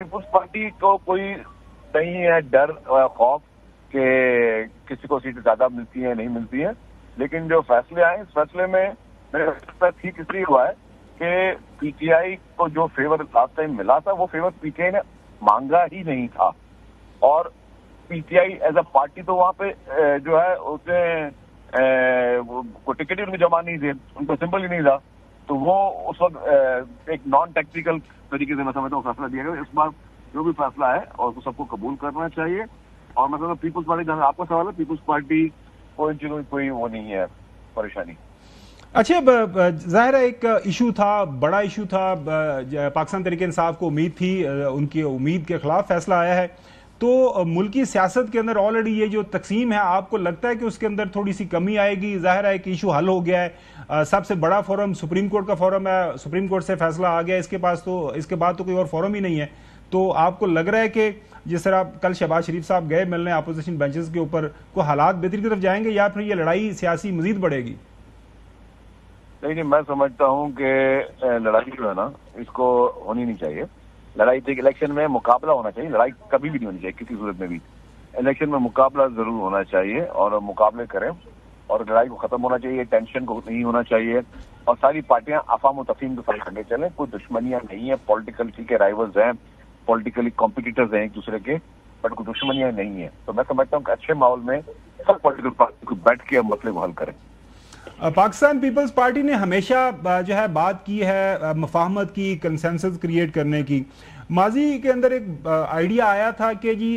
People's party को कोई नहीं है डर खौफ कि किसी को सीट ज्यादा मिलती है नहीं मिलती है, लेकिन जो फैसले आए इस फैसले में मेरे लगता ठीक इसलिए हुआ है कि पीटीआई को जो फेवर लास्ट टाइम मिला था वो फेवर पीटीआई ने मांगा ही नहीं था, और पीटीआई एज अ पार्टी तो वहां पे जो है उसने को टिकट ही उनके जमा नहीं थे, उनको सिंपल ही नहीं था, तो वो उस वक्त एक नॉन टेक्निकल तरीके से मैं समझता हूँ फैसला दिया गया। इस बार जो भी फैसला है और उसको सबको कबूल करना चाहिए, और मतलब पीपुल्स पार्टी जहां आपका सवाल है, पीपुल्स पार्टी को इन चीजों में कोई वो नहीं है परेशानी। अच्छा, जाहिर है एक इशू था, बड़ा इशू था, पाकिस्तान तहरीक इंसाफ को उम्मीद थी, उनकी उम्मीद के खिलाफ फैसला आया है, तो मुल्की सियासत के अंदर ऑलरेडी ये जो तकसीम है, आपको लगता है कि उसके अंदर थोड़ी सी कमी आएगी? जाहिर है कि इशू हल हो गया है, सबसे बड़ा फोरम सुप्रीम कोर्ट का फोरम है, सुप्रीम कोर्ट से फैसला आ गया, इसके पास तो इसके बाद तो कोई और फोरम ही नहीं है, तो आपको लग रहा है कि जिस तरह कल शहबाज शरीफ साहब गए मिलने अपोजिशन बेंचेस के ऊपर, को हालात बेहतरी की तरफ जाएंगे या फिर ये लड़ाई सियासी मजीद बढ़ेगी? नहीं, मैं समझता हूँ कि लड़ाई जो है ना इसको होनी नहीं चाहिए। लड़ाई तो इलेक्शन में मुकाबला होना चाहिए, लड़ाई कभी भी नहीं होनी चाहिए किसी सूरत में भी। इलेक्शन में मुकाबला जरूर होना चाहिए और मुकाबले करें, और लड़ाई को खत्म होना चाहिए, टेंशन को नहीं होना चाहिए, और सारी पार्टियां अफाम तफहीम के साथ करने चलें। कोई दुश्मनियां नहीं है, पॉलिटिकल ठीक है, राइवल्स हैं, पॉलिटिकली कॉम्पिटिटर्स हैं एक दूसरे के, बट कोई दुश्मनियां नहीं है। तो मैं समझता हूँ कि अच्छे माहौल में सब पॉलिटिकल पार्टी को बैठ के मसले को हल करें। पाकिस्तान पीपल्स पार्टी ने हमेशा जो है बात की है मुफाहमत की, कंसेंसस क्रिएट करने की। माजी के अंदर एक आइडिया आया था कि जी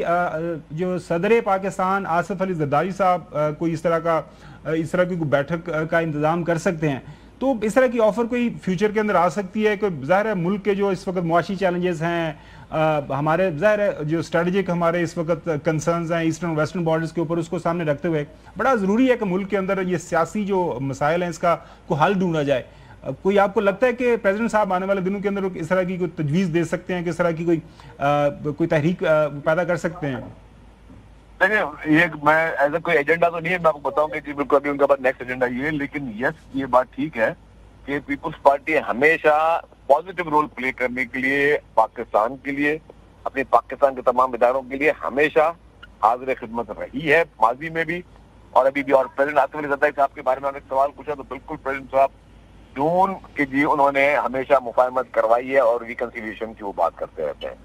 जो सदर पाकिस्तान आसिफ अली जरदारी साहब कोई इस तरह की कोई बैठक का इंतजाम कर सकते हैं, तो इस तरह की ऑफर कोई फ्यूचर के अंदर आ सकती है? कोई ज़ाहिर है मुल्क के जो इस वक्त मुआशी चैलेंजेस हैं, हमारे ज़ाहिर है जो स्ट्रेटजिक हमारे इस वक्त कंसर्न्स हैं ईस्टर्न वेस्टर्न बॉर्डर्स के ऊपर, उसको सामने रखते हुए बड़ा ज़रूरी है कि मुल्क के अंदर ये सियासी जो मसाइल हैं इसका को हल ढूंढा जाए। कोई आपको लगता है कि प्रेसिडेंट साहब आने वाले दिनों के अंदर इस तरह की कोई तजवीज़ दे सकते हैं, किस तरह की कोई तहरीक पैदा कर सकते हैं? देखिए, ये मैं ऐसा कोई एजेंडा तो नहीं है, मैं आपको बताऊंगा कि बिल्कुल अभी उनका नेक्स्ट एजेंडा ये है, लेकिन यस ये बात ठीक है कि पीपुल्स पार्टी हमेशा पॉजिटिव रोल प्ले करने के लिए पाकिस्तान के लिए, अपने पाकिस्तान के तमाम इदारों के लिए हमेशा हाजिर खिदमत रही है, माजी में भी और अभी भी। और प्रेसिडेंट आसिफ अली जरदारी साहब के बारे में आपने सवाल पूछा, तो बिल्कुल प्रेसिडेंट साहब जून के जी उन्होंने हमेशा मुफाहमत करवाई है और रिकंसिलिएशन की वो बात करते रहते हैं।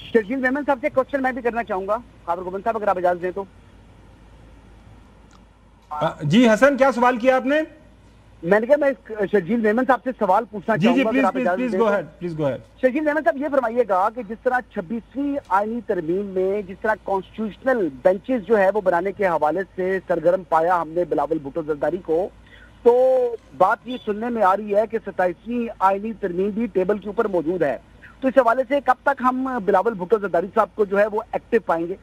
शर्जील मेमन साहब से क्वेश्चन मैं भी करना चाहूंगा, कादर गोविंद साहब अगर आप इजाजत दें तो। जी हसन, क्या सवाल किया आपने? मैंने कहा मैं शर्जील मेमन साहब से सवाल पूछना चाहूंगा, अगर आप इजाजत दें तो। Please go ahead. Sharjeel Memon साहब ये फरमाइएगा कि जिस तरह 26वीं आईनी तरमीम में जिस तरह कॉन्स्टिट्यूशनल बेंचेस जो है वो बनाने के हवाले से सरगर्म पाया हमने बिलावल भुट्टो जरदारी को, तो बात ये सुनने में आ रही है कि 27वीं आईनी तरमीम भी टेबल के ऊपर मौजूद है, तो इस हवाले से कब तक हम बिलावल भुट्टो जरदारी साहब को जो है वो एक्टिव पाएंगे?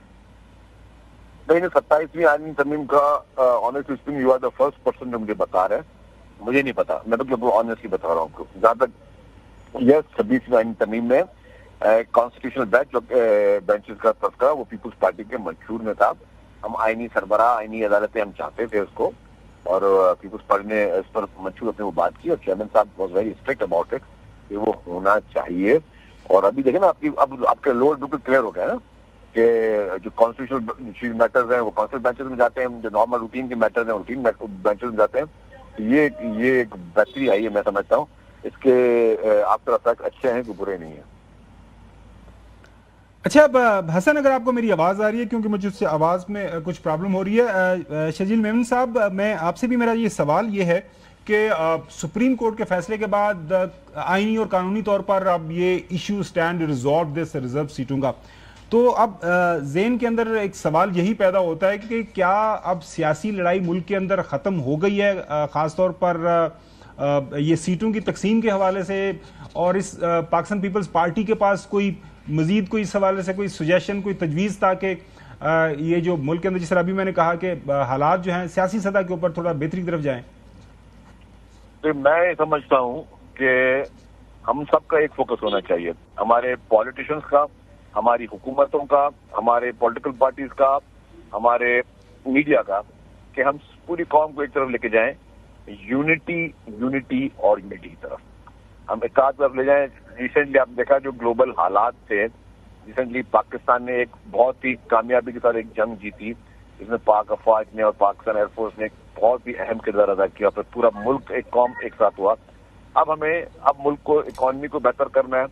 नहीं, 27वीं आईनी तरमीम का honestly speaking you are the first person जो मुझे बता रहा है, मुझे नहीं पता, मैं तो ऑनेस्टली बता रहा हूँ आपको। जहाँ तक यस 26वीं आईनी तरमीम में कॉन्स्टिट्यूशनल बेंचेस का तस्करा वो पीपुल्स पार्टी के मंशूर में था। हम आईनी सरबराह, आईनी अदालतें हम चाहते थे उसको, और पीपुल्स पार्टी ने इस पर मंशूर अपने वो बात की, और चेयरमैन साहब was very strict about it कि वो होना चाहिए। और अभी देखें ना, अब आपके लोअर बिल्कुल क्लियर हो गया ना कि जो कॉन्स्टिट्यूशनल मैटर्स हैं वो कॉन्स्टिट्यूशनल बेंचेस में जाते हैं, जो नॉर्मल रूटीन के मैटर्स हैं रूटीन बेंचेस में जाते हैं। ये एक बेहतरी आई है, मैं समझता हूँ इसके आफ्टर इफेक्ट अच्छे हैं कि बुरे नहीं है। अच्छा, अब हसन अगर आपको मेरी आवाज़ आ रही है, क्योंकि मुझे उससे आवाज़ में कुछ प्रॉब्लम हो रही है। शर्जील मेमन साहब, मैं आपसे भी मेरा ये सवाल ये है कि सुप्रीम कोर्ट के फैसले के बाद आईनी और कानूनी तौर पर अब ये issue stand resolve this reserve सीटों का, तो अब ज़ेन के अंदर एक सवाल यही पैदा होता है कि क्या अब सियासी लड़ाई मुल्क के अंदर ख़त्म हो गई है, ख़ास तौर पर ये सीटों की तकसीम के हवाले से, और इस पाकिस्तान पीपल्स पार्टी के पास कोई मजीद कोई इस हवाले से कोई सजेशन, कोई तजवीज़, ताकि ये जो मुल्क के अंदर जिस तरह अभी मैंने कहा कि हालात जो हैं सियासी सतह के ऊपर थोड़ा बेहतरी की तरफ जाएं? तो मैं समझता हूँ कि हम सबका एक फोकस होना चाहिए, हमारे पॉलिटिशियंस का, हमारी हुकूमतों का, हमारे पॉलिटिकल पार्टीज का, हमारे मीडिया का, कि हम पूरी कौम को एक तरफ लेके जाएं, यूनिटी और यूनिटी की तरफ हम एक तरफ ले जाएं। रिसेंटली आपने देखा जो ग्लोबल हालात थे रिसेंटली पाकिस्तान ने एक बहुत ही कामयाबी के साथ एक जंग जीती, इसमें पाक अफवाज ने और पाकिस्तान एयरफोर्स ने एक बहुत ही अहम किरदार अदा किया, फिर पूरा मुल्क एक कौम एक साथ हुआ। अब मुल्क को, इकॉनमी को बेहतर करना है,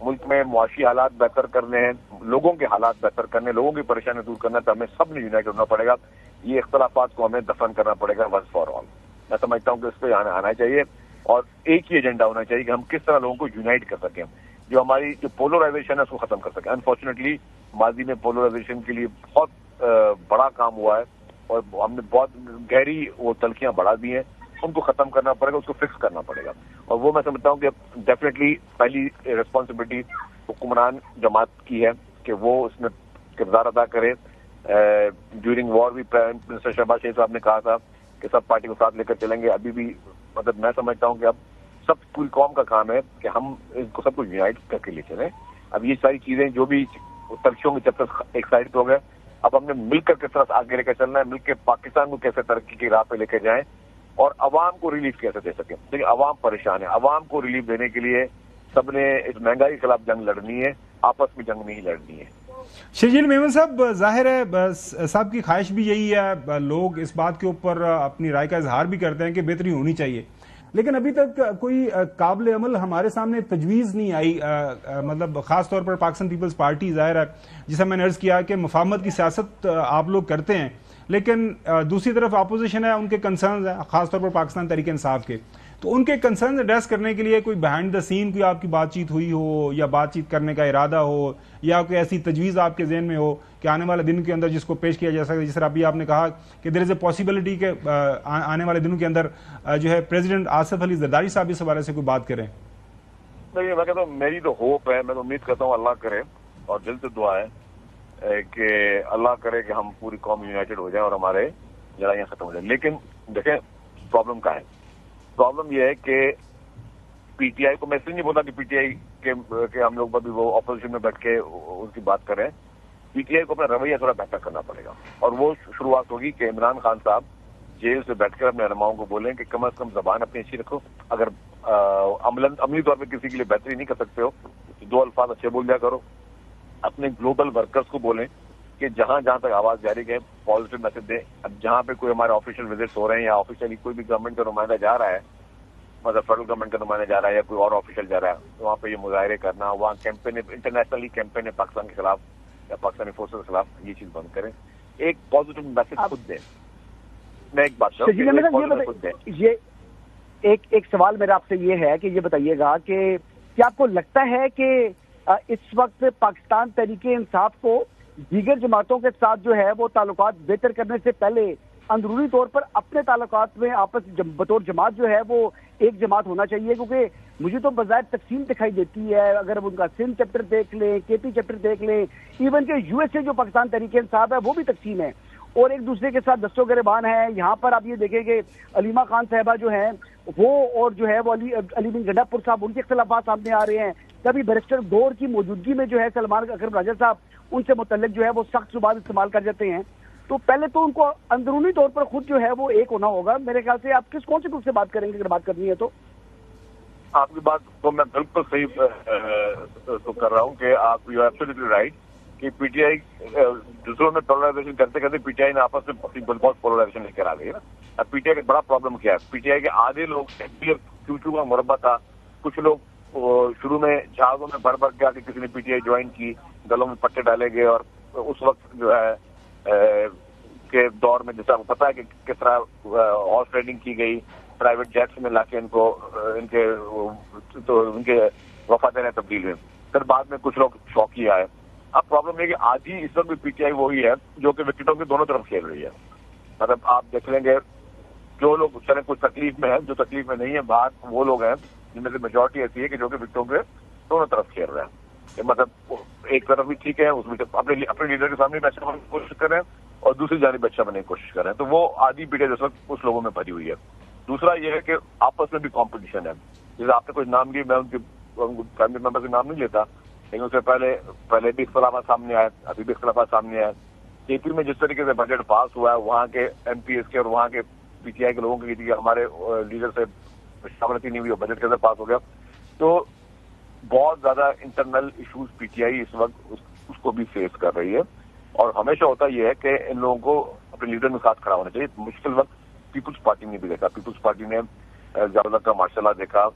मुल्क में मुआशी हालात बेहतर करने हैं, लोगों के हालात बेहतर करने, लोगों की परेशानी दूर करना है, तो हमें सब ने यूनाइटेड होना पड़ेगा। ये इख्तलाफात को हमें दफन करना पड़ेगा वंस फॉर ऑल। मैं समझता हूँ कि इस पर आना चाहिए और एक ही एजेंडा होना चाहिए कि हम किस तरह लोगों को यूनाइट कर सकें, जो हमारी जो पोलराइजेशन है उसको खत्म कर सकें। अनफॉर्चुनेटली माजी में पोलराइजेशन के लिए बहुत बड़ा काम हुआ है और हमने बहुत गहरी वो तलखियां बढ़ा दी हैं, उनको खत्म करना पड़ेगा, उसको फिक्स करना पड़ेगा। और वो मैं समझता हूँ कि डेफिनेटली पहली रिस्पॉन्सिबिलिटी हुक्मरान जमात की है कि वो उसमें किरदार अदा करे। ड्यूरिंग वॉर भी प्राइम मिनिस्टर शहबाज शरीफ साहब ने कहा था कि सब पार्टी को साथ लेकर चलेंगे। अभी भी मतलब मैं समझता हूँ कि अब सब पूरी कौम का काम है कि हम इनको सबको यूनाइट करके ले चलें। अब ये सारी चीजें जो भी तलखियों के चैप्टर एक साइड पे हो गए, अब हमने मिलकर किस तरह आगे लेकर चलना है, मिलकर पाकिस्तान को कैसे तरक्की की राह पे लेकर जाएं और अवाम को रिलीफ कैसे दे सकें। देखिए अवाम परेशान है, अवाम को रिलीफ देने के लिए सबने इस महंगाई के खिलाफ जंग लड़नी है, आपस में जंग नहीं लड़नी है। शर्जील मेमन साहब, जाहिर है साहब की ख्वाहिश भी यही है, लोग इस बात के ऊपर अपनी राय का इजहार भी करते हैं कि बेहतरी होनी चाहिए, लेकिन अभी तक कोई काबिल अमल हमारे सामने तजवीज़ नहीं आई। मतलब खास तौर पर पाकिस्तान पीपल्स पार्टी, जाहिर है जिसे मैंने अर्ज किया कि मुफाहमत की सियासत आप लोग करते हैं, लेकिन दूसरी तरफ अपोजिशन है, उनके कंसर्न है खासतौर पर पाकिस्तान तहरीक इंसाफ के, तो उनके कंसर्न एड्रेस करने के लिए कोई बिहाइंड द सीन कोई आपकी बातचीत हुई हो या बातचीत करने का इरादा हो या कोई ऐसी तजवीज़ आपके जहन में हो कि आने वाले दिन के अंदर जिसको पेश किया जा सके, जिस तरह अभी आपने कहा कि देयर इज ए पॉसिबिलिटी के आने वाले दिनों के अंदर जो है प्रेसिडेंट आसिफ अली जरदारी साहब इस हवाले से कोई बात करें? नहीं, मैं कहता हूँ मेरी तो होप है, मैं तो उम्मीद करता हूँ अल्लाह करे और दिल से दुआ है कि अल्लाह करे कि हम पूरी कौम यूनाइटेड हो जाए और हमारे लड़ाइयाँ खत्म हो जाए। लेकिन देखें प्रॉब्लम क्या है, प्रॉब्लम यह है कि पीटीआई को, मैं इसलिए नहीं बोलता कि पीटीआई के हम लोग अभी वो ऑपोजिशन में बैठ के उनकी बात करें, पीटीआई को अपना रवैया थोड़ा बेहतर करना पड़ेगा और वो शुरुआत होगी कि इमरान खान साहब जेल से बैठकर अपने रहनुमाओं को बोलें कि कम से कम जबान अपनी अच्छी रखो, अगर अमली तौर पर किसी के लिए बेहतरी नहीं कर सकते हो तो दो अल्फाज अच्छे बोल दिया करो। अपने ग्लोबल वर्कर्स को बोलें कि जहां जहां तक आवाज जारी है पॉजिटिव मैसेज दें। अब जहां पे कोई हमारे ऑफिशियल विजिट्स हो रहे हैं या ऑफिशियली कोई भी गवर्नमेंट का नुमाइंदा जा रहा है, मतलब फेडरल गवर्नमेंट का नुमाइंदा जा रहा है या कोई और ऑफिशियल जा रहा है, तो वहाँ पे ये मुजाहरे करना, वहाँ कैंपेन, इंटरनेशनली कैंपेन है पाकिस्तान के खिलाफ या पाकिस्तानी फोर्सेस के खिलाफ, ये चीज बंद करें, एक पॉजिटिव मैसेज खुद दें। मैं एक बात खुद दें। ये एक सवाल मेरा आपसे ये है कि ये बताइएगा कि क्या आपको लगता है कि इस वक्त पाकिस्तान तहरीके इंसाफ को दीगर जमातों के साथ जो है वो ताल्लुकात बेहतर करने से पहले अंदरूनी तौर पर अपने ताल्लुकात में आपस बतौर जमात जो है वो एक जमात होना चाहिए? क्योंकि मुझे तो बजाय तकसीम दिखाई देती है, अगर उनका सिंध चैप्टर देख लें, केपी चैप्टर देख लें, इवन के यूएसए जो पाकिस्तान तहरीके इंसाफ है वो भी तकसीम है और एक दूसरे के साथ दस्तों गिरबान है। यहाँ पर आप ये देखेंगे अलीमा खान साहबा जो है वो और जो है वो अली बिन गंडापुर साहब, उनके इख्तिलाफात सामने आ रहे हैं। कभी बैरिस्टर गौर की मौजूदगी में जो है सलमान अकरम राजा साहब उनसे मुतल्लिक जो है वो सख्त जुबान इस्तेमाल कर जाते हैं। तो पहले तो उनको अंदरूनी तौर पर खुद जो है वो एक होना होगा। मेरे ख्याल से आप कौन से ग्रुप से बात करेंगे अगर बात करनी है तो? आपकी बात तो मैं बिल्कुल सही तो कर रहा हूँ कि आप यू एब्सोल्युटली राइट कि पीटीआई दूसरों में पोलराइजेशन करते करते पीटीआई ने आपस में बहुत पोलराइजेशन लेकर आ गई है ना। अब पीटीआई का बड़ा प्रॉब्लम क्या है, पीटीआई के आधे लोग क्यू का मुरब्बा था, कुछ लोग शुरू में जहाजों में भर भर के आके किसी ने पीटीआई ज्वाइन की, गलों में पट्टे डाले गए और उस वक्त जो है के दौर में जैसा पता है कि किस तरह हॉर्स ट्रेडिंग की गई, प्राइवेट जेट्स में लाके इनके वफादार तब्दील हुए, फिर बाद में कुछ लोग शौकी आए। अब प्रॉब्लम है कि आज ही इस वक्त भी पीटीआई वही है जो कि विकेटों के दोनों तरफ खेल रही है। मतलब आप देख लेंगे जो लोग चले कुछ तकलीफ में है, जो तकलीफ में नहीं है, बाहर वो लोग हैं जिनमें से मेजोरिटी ऐसी है कि जो कि विकेटों के दोनों तरफ खेल रहे हैं। मतलब एक तरफ भी ठीक है, उसमें अपने लीडर के सामने भी अच्छा बनने की कोशिश कर रहे हैं और दूसरी जानिब अच्छा बनने की कोशिश कर रहे हैं। तो वो आधी पीटीआई इस वक्त उस लोगों में भरी हुई है। दूसरा ये है कि आपस में भी कॉम्पिटिशन है। जैसे आपने कुछ नाम लिए, मैं उनके फैमिली मेंबर के नाम नहीं लेता, लेकिन उससे पहले भी इख्तलाफात सामने आया, अभी भी इख्तलाफात सामने आया। केपी में जिस तरीके से बजट पास हुआ है, वहाँ के एमपीएस के और वहाँ के पीटीआई के लोगों की हमारे लीडर से शामलती नहीं हुई, बजट कैसे पास हो गया। तो बहुत ज्यादा इंटरनल इश्यूज पीटीआई इस वक्त उसको भी फेस कर रही है। और हमेशा होता यह है कि इन लोगों को अपने लीडर में साथ खड़ा होना चाहिए। मुश्किल वक्त पीपुल्स पार्टी ने भी देखा, पीपुल्स पार्टी ने ज़्यादा का मार्शल देखा,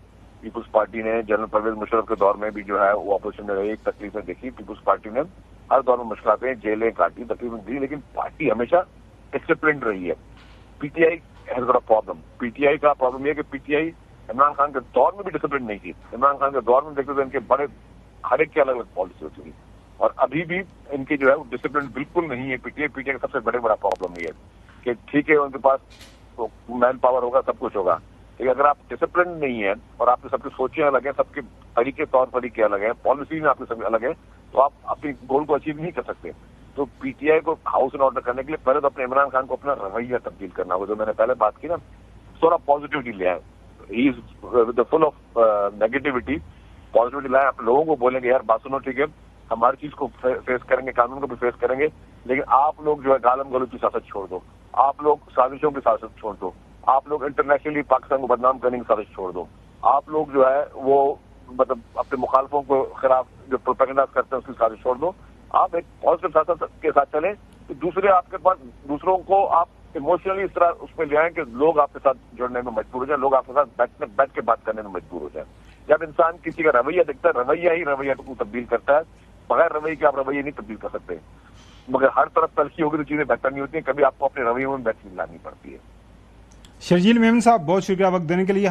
पीपुल्स पार्टी ने जनरल परवेज मुशर्रफ के दौर में भी जो है वो ऑपोजिशन में रही, एक तकलीफें देखी। पीपुल्स पार्टी ने हर दौर में मुश्किलें, जेलें काटी, तकलीफें दी, लेकिन पार्टी हमेशा डिसिप्लिन रही है। PTI has got a problem. PTI का प्रॉब्लम यह कि पीटीआई इमरान खान के दौर में भी डिसिप्लिन नहीं थी। इमरान खान के दौर में देखते थे इनके बड़े हर एक की अलग अलग पॉलिसी होती थी, और अभी भी इनकी जो है वो डिसिप्लिन बिल्कुल नहीं है। पीटीआई का सबसे बड़ा प्रॉब्लम ये है कि ठीक है उनके पास तो मैन पावर होगा, सब कुछ होगा, लेकिन अगर आप डिसिप्लिन नहीं है और आपकी सबकी सोचें अलग है, सबके तरीके तौर तरीके अलग है, पॉलिसी में आपके सब अलग है, तो आप अपनी गोल को अचीव नहीं कर सकते। तो पीटीआई को हाउस इन ऑर्डर करने के लिए पहले तो अपने इमरान खान को अपना रवैया तब्दील करना होगा। जो मैंने पहले बात की ना, थोड़ा पॉजिटिविटी ले आए, he is with the full of negativity. Positivity लाए, आप लोगों को बोलेंगे यार बात सुनो, ठीक है हम हर चीज को फेस करेंगे, कानून को भी फेस करेंगे, लेकिन आप लोग जो है गालम गलोच की सियासत छोड़ दो, आप लोग साजिशों की सियासत छोड़ दो, आप लोग इंटरनेशनली पाकिस्तान को बदनाम करने की साजिश छोड़ दो, आप लोग जो है वो मतलब अपने मुखालफों को खिलाफ जो प्रोपेगेंडा करते हैं उसकी साजिश छोड़ दो। आप एक पॉजिटिव सियासत के साथ चलें, तो दूसरे आपके पास दूसरों को आप इमोशनली इस तरह उसमें ले आए कि लोग आपके साथ जुड़ने में मजबूर हो जाए, लोग आपके साथ बैठ के बात करने में मजबूर हो जाए। जब इंसान किसी का रवैया दिखता है, रवैया ही रवैया को तब्दील करता है, बगैर रवैये के आप रवैये नहीं तब्दील कर सकते। मगर हर तरफ तलखी होगी तो चीजें बेहतर नहीं होती हैं, कभी आपको अपने रवैये में बेहतरी लानी पड़ती है। शर्जील मेमन साहब, बहुत शुक्रिया वक्त देने के लिए।